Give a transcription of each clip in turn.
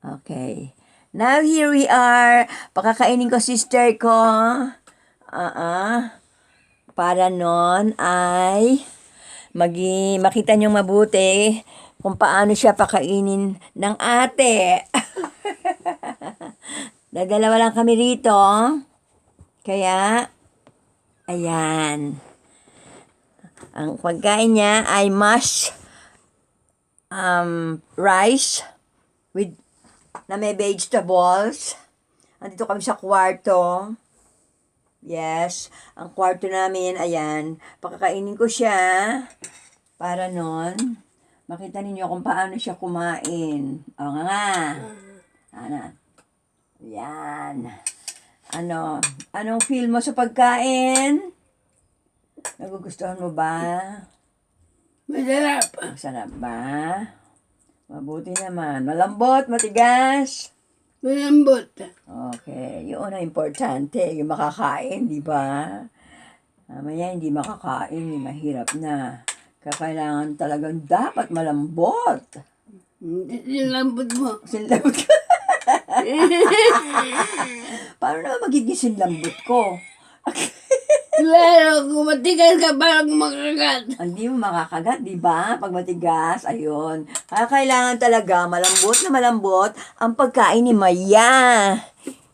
Okay. Now here we are. Pakakainin ko sister ko. Para nun ay makita niyong mabuti kung paano siya pakainin ng ate. Dadalawa lang kami rito. Kaya, ayan. Ang pagkain niya ay mashed rice with na may vegetables. Andito kami sa kwarto. Yes, ang kwarto namin, ayan. Pakakainin ko siya para nun makita ninyo kung paano siya kumain. O nga. Ano? Yan. Anong feel mo sa pagkain? Nagugustuhan mo ba? Masarap. Masarap ba? Mabuti naman. Malambot, matigas. Malambot. Okay, yun ang importante. Yung makakain, di ba? Mamaya hindi makakain, mahirap na. Kailangan talagang dapat malambot. Sinlambot mo. Sinlambot ko. Paano naman magiging sinlambot ko? Claro, kung matigas ka parang makagat. Hindi mo makakagat, di ba? Pag matigas, ayun. Kaya kailangan talaga malambot na malambot ang pagkain ni Maya.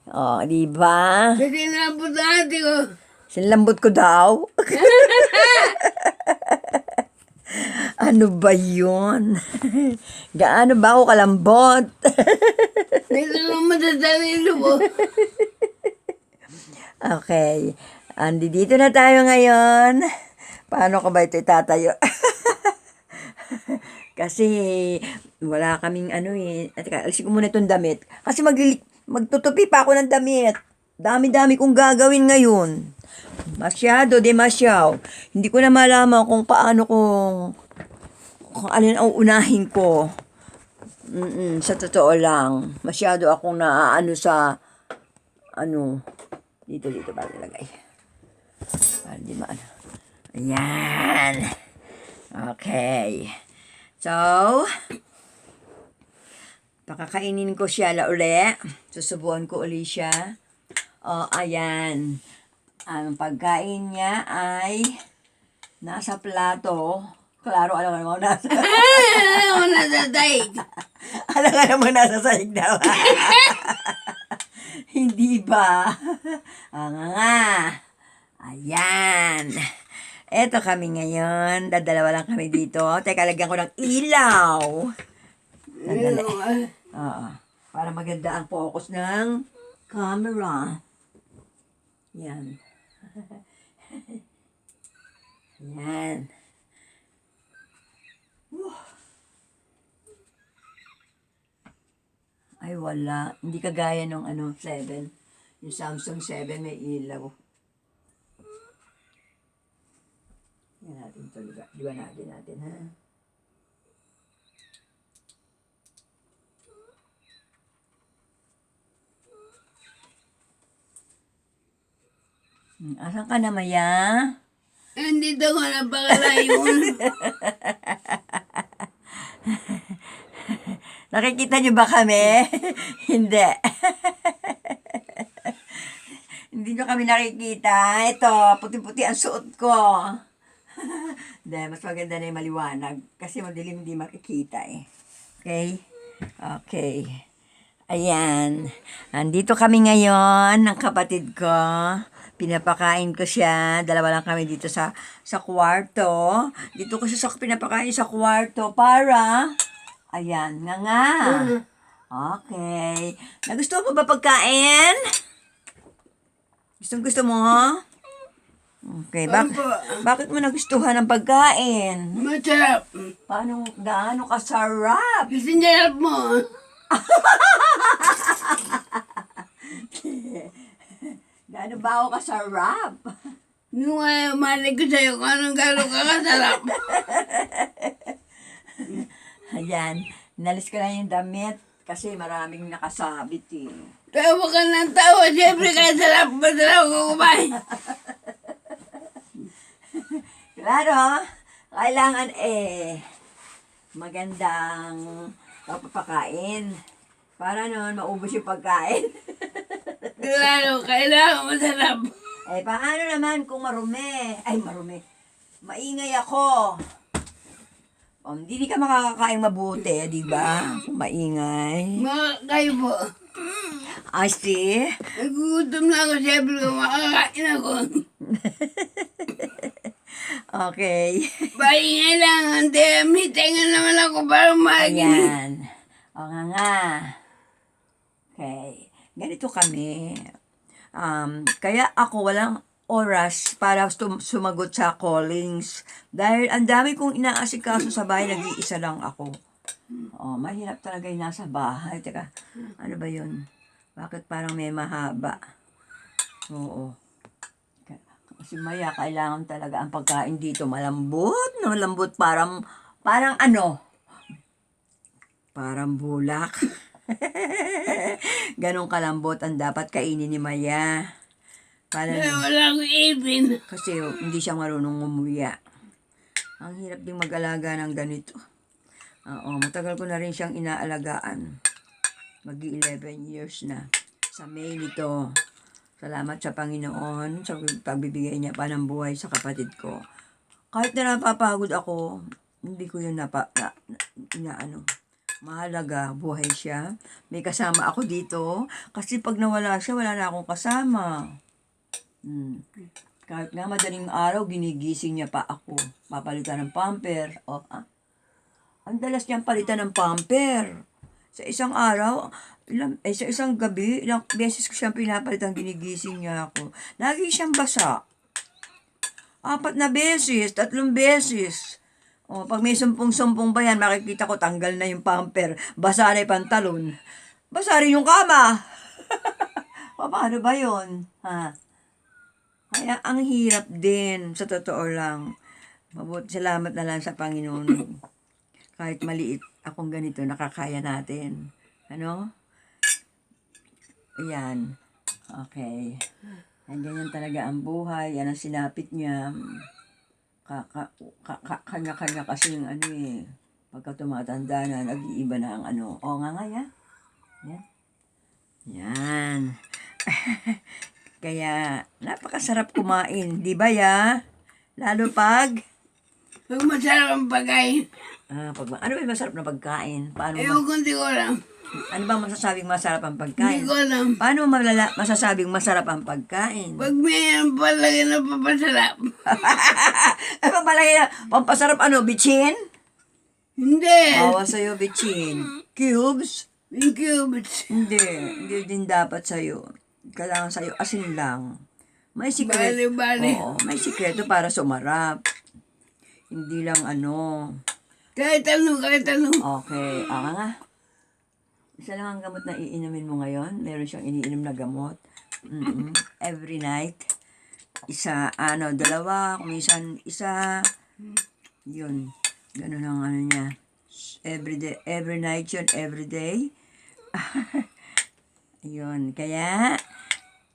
Oh, di ba? Kasi sinlambot na ate ko. Sinlambot ko daw. Ano ba yun? Gaano ba ako kalambot? Dito naman masasalilo mo. Okay. Dito na tayo ngayon. Paano ko ba ito itatayo? Kasi wala kaming alisin ko muna itong damit. Kasi magtutupi pa ako ng damit. Dami-dami kong gagawin ngayon. Masyado, demasyaw. Hindi ko na malaman kung paano kung alin ang unahin ko. Sa totoo lang. Masyado akong naaano sa dito ba nilagay? Para di maano. Ayan. Okay. So, pakakainin ko siya uli. Susubuan ko uli siya. Ayan. Ang pagkain niya ay nasa plato. Klaro, alam mo nasa. Alam mo nasa daig. Alam mo nasa sahig daw. Hindi ba? Nga. Ayan. Eto kami ngayon. Dadalawa lang kami dito. Teka, lagyan ko ng ilaw. Sandali. Oo. Para maganda ang focus ng camera. Yan. Yan. Ay, wala. Hindi kagaya nung 7. Yung Samsung 7 may ilaw. Yan natin ito. Liwanagin natin, ha? Asan ka na, Maya? Andito ko na pakalayon. Nakikita niyo ba kami? Hindi. Hindi niyo kami nakikita. Ito, puti-puti ang suot ko. Hindi, mas maganda na yung maliwanag. Kasi madilim hindi makikita eh. Okay? Okay. Ayan. Andito kami ngayon ng kapatid ko. Pinapakain ko siya. Dalawa lang kami dito sa kwarto. Dito ko siya pinapakain sa kwarto para ayan, nga. Okay. Nagustuhan mo ba pagkain? Gusto mo? Okay. Bakit mo nagustuhan ang pagkain? Masarap. Gaano kasarap? Kasi sarap mo. Gaano ba ako kasarap? Nung mali ko sa'yo kung anong gano'n ka kasarap. Ayan. Inalis ko lang yung damit kasi maraming nakasabit eh. Tawa ka ng tawa. Siyempre kasarap. Masarap ko kumain. Claro, kailangan magandang papapakain. Para naman maubos yung pagkain. Lalo, kailangan masarap. Eh, paano naman kung marumi? Ay, marumi. Maingay ako. Hindi ka makakakain mabuti, di ba? Kung maingay. Mga kayo po. I see. Nagugutom na ako, siyempre kung makakain ako. Okay. Paingay lang, hindi, may tenga naman ako para makikinig. Ayan. O nga. Okay. Ganito kami. Kaya ako walang oras para sumagot sa callings. Dahil ang dami kong inaasikaso sa bahay, nag-iisa lang ako. Mahirap talaga yung nasa bahay. Teka, ano ba yun? Bakit parang may mahaba? Oo. Kasi Maya, kailangan talaga ang pagkain dito malambot na malambot. Parang ano? Parang bulak. Ganong kalambot ang dapat kainin ni Maya. Wala akong ipin. Kasi hindi siya marunong umuya. Ang hirap ding mag-alaga ng ganito. Matagal ko na rin siyang inaalagaan. Mag-11 years na. Sa May nito. Salamat sa Panginoon sa pagbibigay niya pa ng buhay sa kapatid ko. Kahit na napapagod ako, hindi ko yun inaano. Mahalaga, buhay siya. May kasama ako dito. Kasi pag nawala siya, wala na akong kasama. Kahit nga madaling araw, ginigising niya pa ako. Papalitan ng pamper. Ang dalas niyang palitan ng pamper. Sa isang araw, sa isang gabi, ilang beses ko siyang pinapalitan, ginigising niya ako. Lagi siyang basa. 4 na beses, 3 beses. Pag may sumpong-sumpong ba yan, makikita ko tanggal na yung pamper, basa na yung pantalon, basa rin yung kama. Paano ba yun? Kaya ang hirap din, sa totoo lang. Mabuti, salamat na lang sa Panginoon. Kahit maliit akong ganito, nakakaya natin. Ano? Ayan. Okay. Ganyan talaga ang buhay. Yan ang sinapit niya. Kanya-kanya kasi yung ano eh. Pagka tumatanda na, nag-iiba na ang ano. Nga yan. Yan. Yan. Kaya, napakasarap kumain. Di ba ya? Lalo pag... Pag masarap ang pagkain. Ano ba yung masarap na pagkain? Ewan ko, hindi ko alam. Ano ba masasabing masarap ang Hindi pagkain? ko alam. Paano masasabing masarap ang pagkain? Pag may palagi na papasarap. Ano palagi na, pampasarap ano, bitchin? Hindi. Bawa sa'yo, bitchin. Cubes? Yung cubits. Hindi din dapat sa'yo. Kailangan sa'yo asin lang. May sikreto. Bali. Oo, may sikreto para sumarap. Hindi lang ano. Kahit ano. Okay, nga. Isa lang ang gamot na iinumin mo ngayon. Meron siyang iniinom na gamot. Every night. Isa, 2. Kung minsan, isa. Yun. Ganun ang ano niya. Every day, every night yun, every day. Yun. Kaya,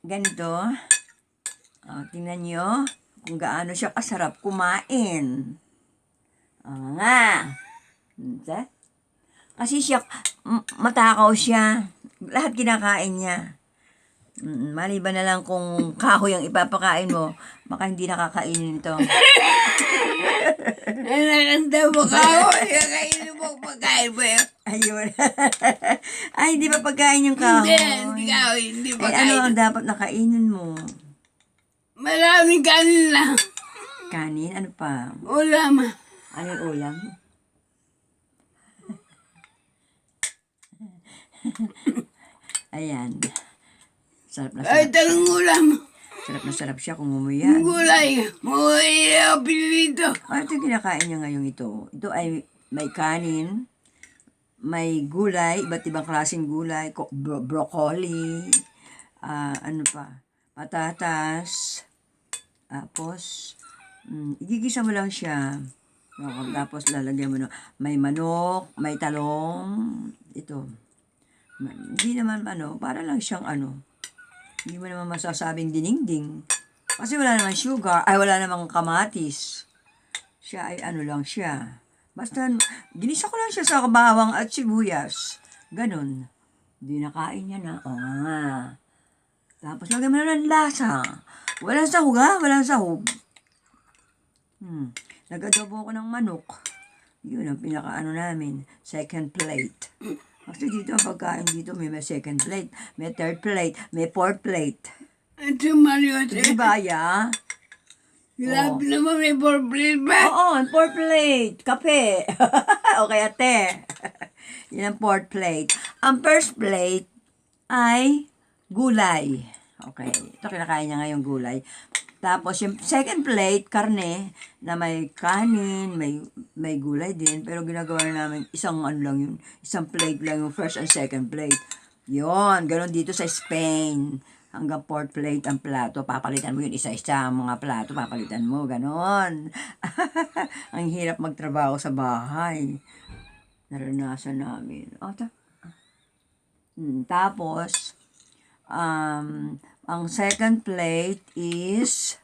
ganito. Tingnan nyo kung gaano siya kasarap kumain. Nga. Kasi siya, matakaw siya. Lahat kinakain niya. Maliban na lang kung kahoy ang ipapakain mo, baka hindi nakakainin ito. Nakakanda mo ka ako. Kakainin mo pagkain mo yun. Ayun. Ay, hindi ba pagkain yung kahoy? Hindi kahoy. Hindi Ay, pagkain. ano ang dapat nakainin mo? Maraming kanin lang. Kanin? Ano pa? Ulam. Ano yung ulam? Ayan. Sarap na Ay, sarap. talong ulam. Sarap na sarap siya kung umuyan. Gulay. Muhay ako pinilito. Ito yung kinakain niya ngayong ito. Ito ay may kanin, may gulay, iba't ibang klaseng gulay, broccoli, ano pa, patatas, tapos, igigisa mo lang siya. Tapos lalagyan mo na, may manok, may talong, ito. Hindi naman para lang siyang hindi mo naman masasabing dinengding. Kasi wala namang sugar, wala namang kamatis. Siya ay lang siya. Basta, ginisa ko lang siya sa bawang at sibuyas. Ganun. Hindi nakain niya na. Oo nga. Tapos lagyan mo na ng lasa. Walang sahog ha? Walang sahog. Nag-adobo ko ng manok. Yun ang pinaka-ano namin. Second plate. Kasi dito ang pagkain dito may second plate, may third plate, may fourth plate. At sumalyot Di ba, ya? Grabe naman may problema ba? Oo, ang fourth plate. Kape. Okay, ate. Yan ang fourth plate. Ang first plate ay gulay. Okay. Ito kinakain niya ngayong gulay. Tapos yung second plate, karne, na may kanin, may gulay din. Pero ginagawa na namin isang ano lang yun. Isang plate lang yung first and second plate. Yon, ganon dito sa Spain. Hanggang fourth plate ang plato. Papalitan mo yun isa-isa. Ang mga plato, papalitan mo. Ganon. Ang hirap magtrabaho sa bahay. Naranasan namin. Tapos, ang second plate is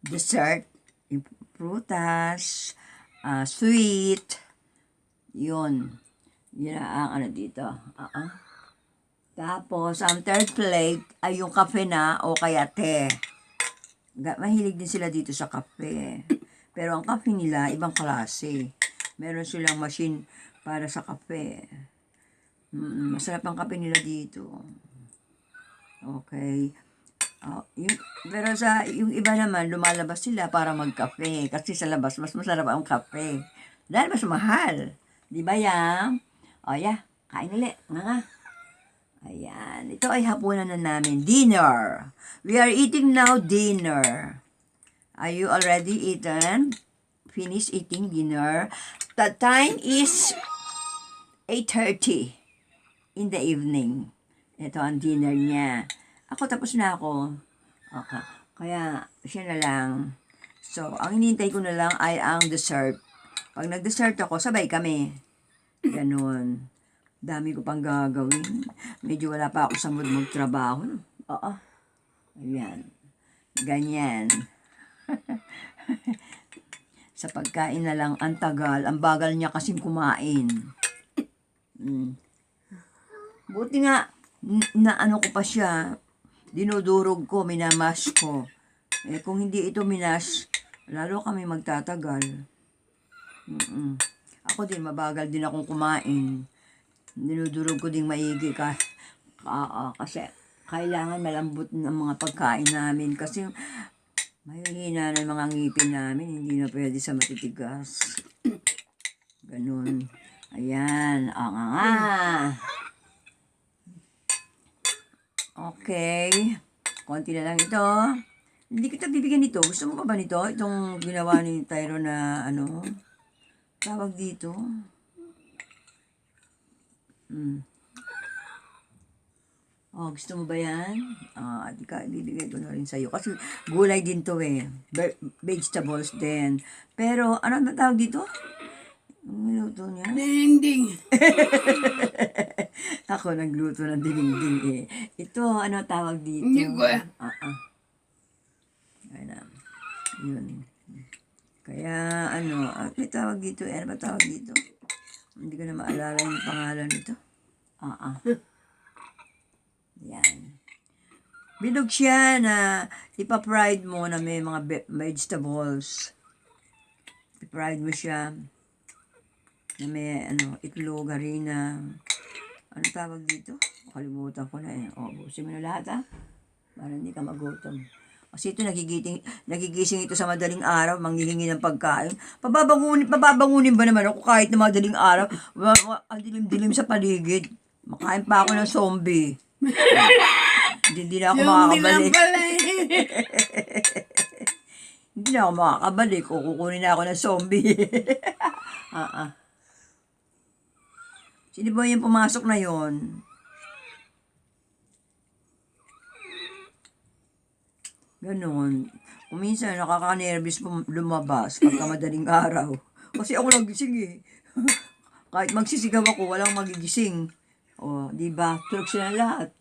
dessert. Yung prutas, sweet. Yun. Yun ang ano dito. Tapos, ang third plate ay yung kape na o kaya te. Mahilig din sila dito sa kape. Pero ang kape nila, ibang klase. Meron silang machine para sa kape. Masarap ang kape nila dito. Okay. Pero yung iba naman, lumalabas sila para magkape. Kasi sa labas, mas masarap ang kape. Dahil mas mahal. Di ba yan? Kain ulit. Nga. Ayan. Ito ay hapunan na namin. Dinner. We are eating now dinner. Are you already eaten? Finished eating dinner. The time is 8:30 in the evening. Ito ang dinner niya. Ako tapos na ako. Okay. Kaya siya na lang. So, ang hinihintay ko na lang ay ang dessert. Pag nag-dessert ako, sabay kami. Ganon. Dami ko pang gagawin. Medyo wala pa ako sa mood magtrabaho. Ayan. Ganyan. Sa pagkain na lang, ang tagal. Ang bagal niya kasing kumain. Buti nga, na ano ko pa siya, dinudurog ko, minamas ko. Kung hindi ito minas, lalo kami magtatagal. Ako din, mabagal din akong kumain. Dinudurog ko din maigi kasi kailangan malambot ng mga pagkain namin kasi mahihina na mga ngipin namin, hindi na pwede sa matitigas. Ganun. Ayan. Okay. Konti na lang ito. Hindi kita bibigyan nito. Gusto mo pa ba nito? Itong ginawa ni Tyro na ano? Tawag dito. Gusto mo ba yan? Bibigay ko na rin sa'yo. Kasi gulay din to eh. Vegetables din. Pero, ano na tawag dito? Ang minuto niya? Dinding. Ako nagluto ng dinding eh. Ito, ano tawag dito? Hindi ko Ayan. Yun. Kaya, may tawag dito. Ano ba tawag dito? Hindi ko na maalala yung pangalan nito. Yan. Bilog siya na ipa-fried mo na may mga vegetables. I-fried mo siya na may itlog, harina. Ano tawag dito? Kalimutan ko na eh. Busin mo na lahat ha. Para hindi ka magutom. Kasi ito nagigising ito sa madaling araw, manghihingi ng pagkain. Pababangunin ba naman ako kahit na madaling araw? Ang dilim-dilim sa paligid. Makain pa ako ng zombie. Hindi na ako makakabalik. Hindi na ako makakabalik. Kukunin na ako ng zombie. Sino ba yung pumasok na yon? Ganon. Kung minsan nakaka-nervous lumabas pagka madaling araw. Kasi ako nagising eh. Kahit magsisigaw ako, walang magigising. Di ba? Tulog sila lahat.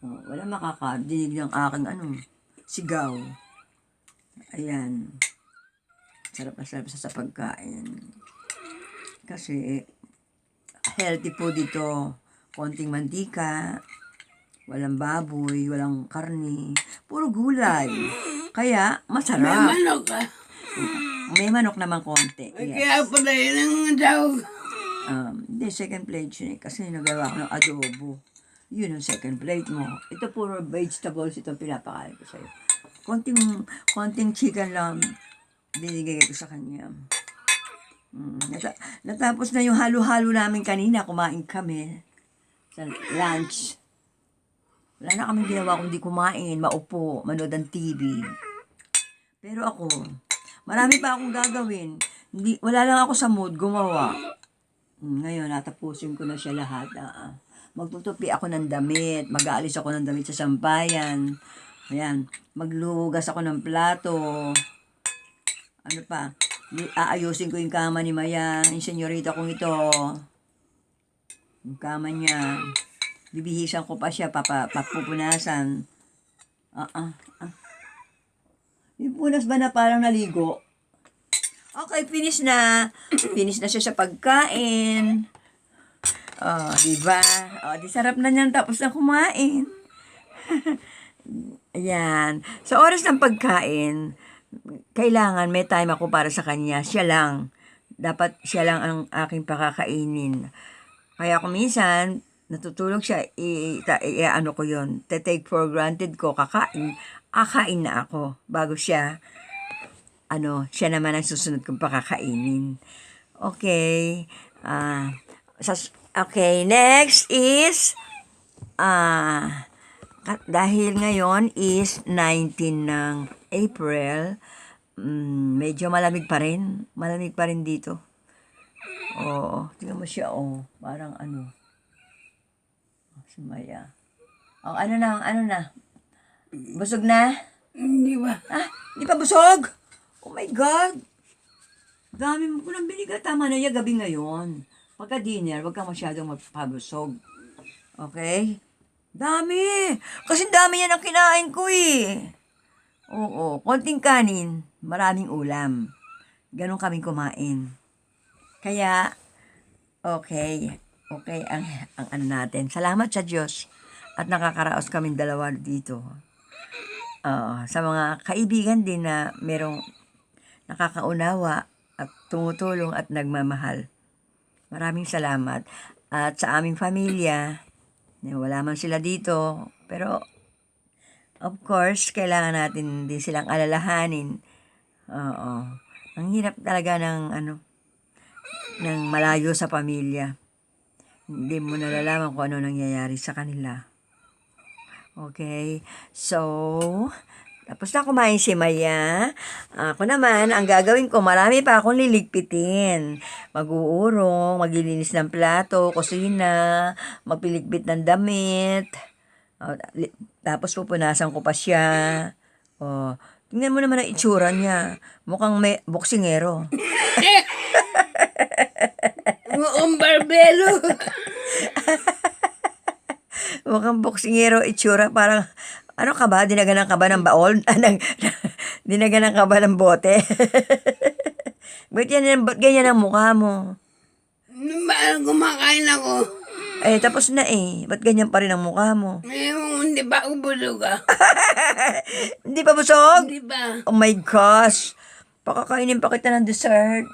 Wala makakadinig ng aking sigaw. Ayan. Sarap na sarap sa pagkain. Kasi healthy po dito. konting mantika, walang baboy, walang karne, puro gulay. Kaya, May masarap. manok ka. May manok naman konti. Yes. Kaya pala yun ang tawag. Hindi, second plate yun eh. Kasi nagawa ko ng adobo. Yun ang second plate mo. Ito puro vegetables itong pinapakain ko sa'yo. Konting chicken lang binigay ko sa kanya. Natapos na yung halo-halo namin kanina. Kumain kami sa lunch. Wala na kaming ginawa kundi kumain, maupo, manood ng TV. Pero ako, marami pa akong gagawin. Wala lang ako sa mood gumawa. Ngayon, natapusin ko na siya lahat. Magtutupi ako ng damit. Mag-aalis ako ng damit sa sampayan. Ayan. Maglugas ako ng plato. Ano pa? Aayusin ko yung kama ni Maya. Yung senyorita kong ito. Yung kama niya. Bibihisan ko pa siya. Papupunasan. Yung punas ba na parang naligo? Okay, finish na. Finish na siya sa pagkain. Diba? Di sarap na niyan tapos na kumain. Ayan. Sa oras ng pagkain, kailangan may time ako para sa kanya. Siya lang. Dapat siya lang ang aking pakakainin. Kaya kung minsan, natutulog siya, ano ko yun, take for granted ko, kakain na ako bago siya. Siya naman ang susunod kong pakakainin. Okay. Okay, next is, dahil ngayon is 19 ng April, medyo malamig pa rin. Malamig pa rin dito. Oo, tingnan mo siya, parang sumaya. Ano na? Busog na? Hindi ba? Hindi pa busog? Oh my God! Dami mo ko nang binigay. Tama na yung gabi ngayon. Pagka dinner, wag kang masyadong magpabusog. Okay? Dami! Kasi dami yan ang kinain ko eh. Oo, konting kanin, maraming ulam. Ganon kaming kumain. Kaya, okay ang ano natin. Salamat sa Diyos. At nakakaraos kaming dalawa dito. Sa mga kaibigan din na merong nakakaunawa at tumutulong at nagmamahal. Maraming salamat. At sa aming pamilya, wala man sila dito, pero of course, kailangan natin din silang alalahanin. Oo. Ang hirap talaga ng malayo sa pamilya. Hindi mo nalalaman kung ano nangyayari sa kanila. Okay? So, tapos na kumain si Maya. Ako naman, ang gagawin ko, marami pa akong liligpitin. Mag-uurong, maglilinis ng plato, kusina, magpiligpit ng damit. Tapos pupunasan ko pa siya. Tingnan mo naman ang itsura niya. Mukhang may boksingero. Mukhang barbero. Mukhang boksingero itsura. Parang, ano ka ba? Dinaganan ka ba ng baon? Dinaganan ka ba ng bote? Ba't ganyan ang mukha mo? Parang kumakain ako. Tapos na Ba't ganyan pa rin ang mukha mo? Hindi ba ako busog Hindi pa busog? Hindi ba? Oh my gosh. Pakakainin pa kita ng dessert.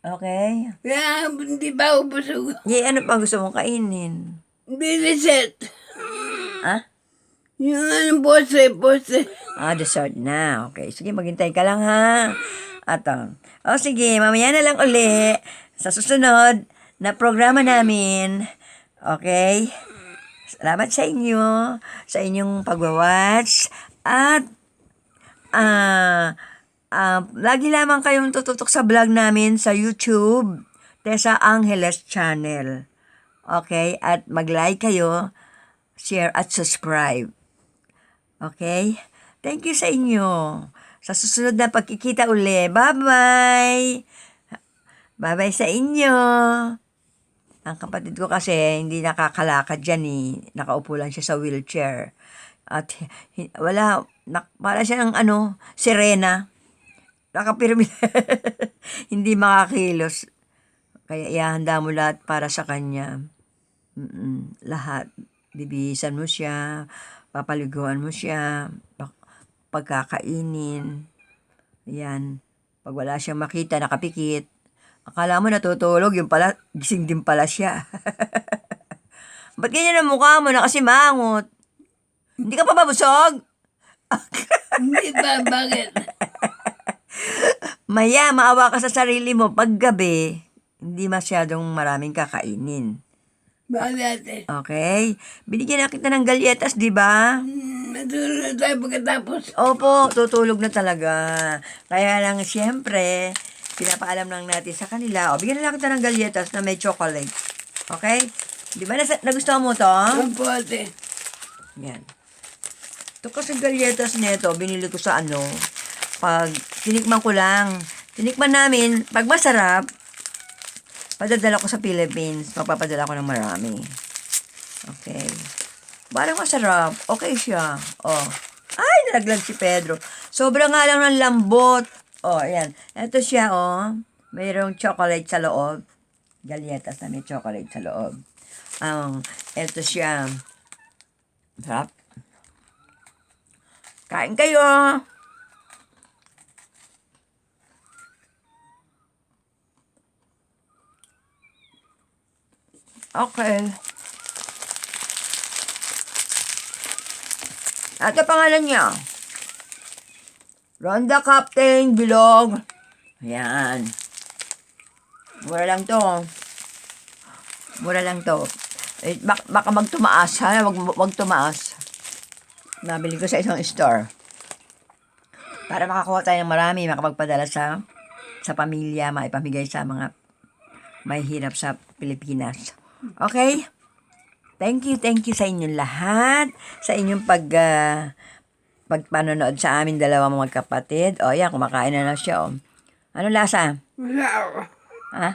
Okay? Kaya hindi ba ako busog? Ano pa gusto mong kainin? Biliset. Ha? Yung bose. Dessert na. Okay. Sige, maghintay ka lang ha. At, sige, mamaya na lang uli sa susunod na programa namin. Okay? Salamat sa inyo, sa inyong pagwawatch. At, lagi lamang kayong tututok sa vlog namin sa YouTube, Tessa Angeles Channel. Okay? At mag-like kayo, share at subscribe. Okay? Thank you sa inyo. Sa susunod na pagkikita uli. Bye-bye! Bye-bye sa inyo! Ang kapatid ko kasi hindi nakakalakad dyan Nakaupo lang siya sa wheelchair. At para siya ng sirena. Nakapirmi. Hindi makakilos. Kaya ihahanda mo lahat para sa kanya. Lahat. Bibihisan mo siya, papaliguan mo siya, pagkakainin. Yan. Pag wala siyang makita, nakapikit, akala mo natutulog, yung pala, gising din pala siya. Ba't ganyan ang mukha mo? Nakasimangot. Hindi ka pa babusog? Hindi ba, bakit? Maya, maawa ka sa sarili mo. Pag gabi, hindi masyadong maraming kakainin. Bakit? Okay? Binigyan na kita ng galyetas, di ba? Natulog tayo pagkatapos. Opo, tutulog na talaga. Kaya lang, siyempre, pinapaalam lang natin sa kanila. O, bigyan na lang kita ng galyetas na may chocolate. Okay? Di ba nagustuhan mo to? Opo, ate. Yan. Ito kasi galyetas nito, binili ko sa pag tinikman ko lang. Tinikman namin, pag masarap, padadala ko sa Philippines. Magpapadala ko ng marami. Okay. Parang masarap. Okay siya. Oh. Ay, nalaglag si Pedro. Sobra nga lang ng lambot. Oh, ayan. Ito siya, oh. Mayroong chocolate sa loob. Galyetas na may chocolate sa loob. Ito siya. Sarap. Kain kayo. Okay. Ito pangalan niya. Ronda Captain Bilog. Ayan. Mura lang to. Mura lang to. Eh, baka magtumaas, ha? Wag tumaas. Nabili ko sa isang store. Para makakuha tayo ng marami, makapagpadala sa pamilya, maipamigay sa mga may hirap sa Pilipinas. Okay? Thank you sa inyong lahat. Sa inyong pagpanonood sa amin dalawa mga magkapatid. O, yan, kumakain na siya, o. Ano lasa? Masarap. Ha?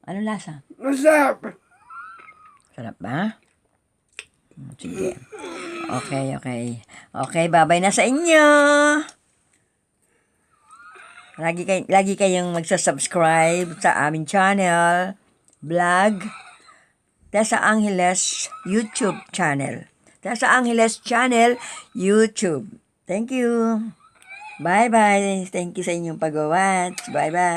Ano lasa? Masarap. Sarap ba? Sige. Okay. Okay, babay na sa inyo. Lagi kayong magsa-subscribe sa aming channel, vlog, Tessa Angeles YouTube channel. Tessa Angeles channel, YouTube. Thank you. Bye-bye. Thank you sa inyong pag-watch. Bye-bye.